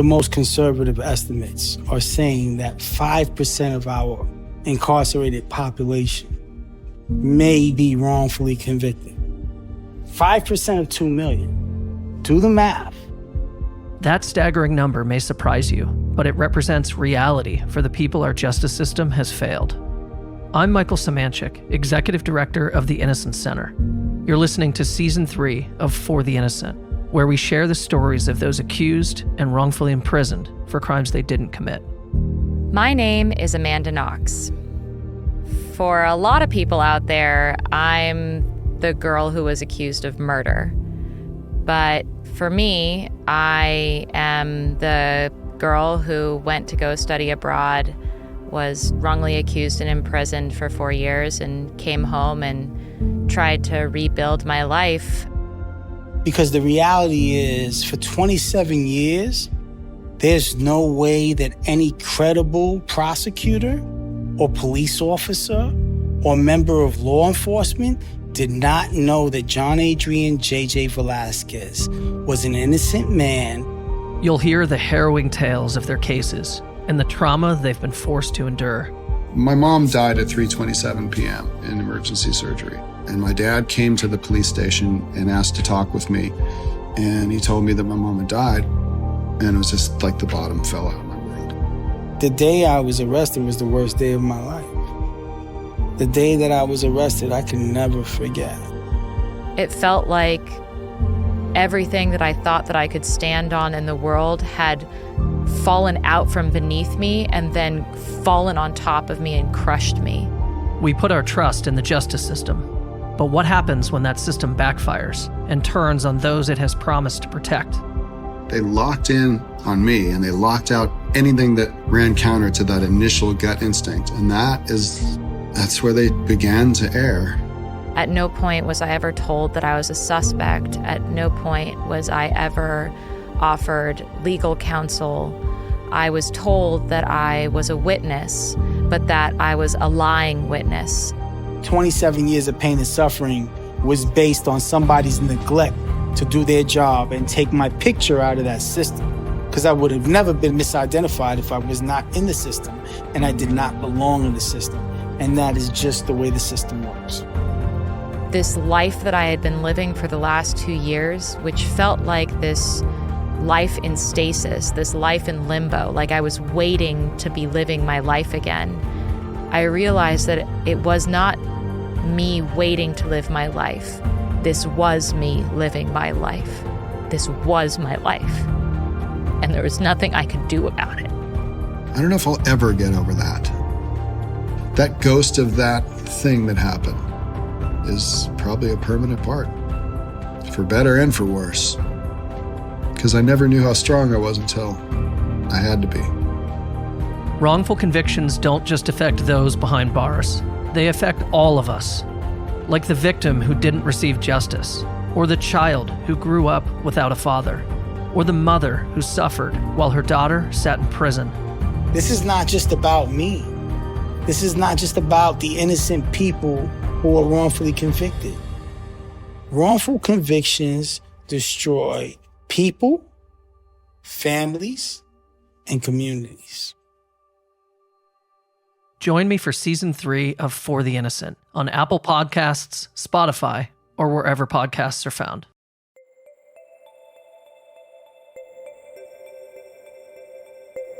The most conservative estimates are saying that 5% of our incarcerated population may be wrongfully convicted. 5% of 2 million. Do the math. That staggering number may surprise you, but it represents reality for the people our justice system has failed. I'm Michael Samanchik, Executive Director of the Innocence Center. You're listening to Season 3 of For the Innocent, where we share the stories of those accused and wrongfully imprisoned for crimes they didn't commit. My name is Amanda Knox. For a lot of people out there, I'm the girl who was accused of murder. But for me, I am the girl who went to go study abroad, was wrongly accused and imprisoned for 4 years, and came home and tried to rebuild my life. Because the reality is, for 27 years, there's no way that any credible prosecutor or police officer or member of law enforcement did not know that John Adrian J.J. Velazquez was an innocent man. You'll hear the harrowing tales of their cases and the trauma they've been forced to endure. My mom died at 3:27 p.m. in emergency surgery. And my dad came to the police station and asked to talk with me. And he told me that my mom had died. And it was just like the bottom fell out of my world. The day I was arrested was the worst day of my life. The day that I was arrested, I can never forget. It felt like everything that I thought that I could stand on in the world had fallen out from beneath me and then fallen on top of me and crushed me. We put our trust in the justice system. But what happens when that system backfires and turns on those it has promised to protect? They locked in on me and they locked out anything that ran counter to that initial gut instinct. And that's where they began to err. At no point was I ever told that I was a suspect. At no point was I ever offered legal counsel. I was told that I was a witness, but that I was a lying witness. 27 years of pain and suffering was based on somebody's neglect to do their job and take my picture out of that system. Because I would have never been misidentified if I was not in the system, and I did not belong in the system. And that is just the way the system works. This life that I had been living for the last 2 years, which felt like this life in stasis, this life in limbo, like I was waiting to be living my life again, I realized that it was not me waiting to live my life. This was me living my life. This was my life. And there was nothing I could do about it. I don't know if I'll ever get over that. That ghost of that thing that happened is probably a permanent part, for better and for worse. Because I never knew how strong I was until I had to be. Wrongful convictions don't just affect those behind bars. They affect all of us. Like the victim who didn't receive justice, or the child who grew up without a father, or the mother who suffered while her daughter sat in prison. This is not just about me. This is not just about the innocent people who are wrongfully convicted. Wrongful convictions destroy people, families, and communities. Join me for Season 3 of For the Innocent on Apple Podcasts, Spotify, or wherever podcasts are found.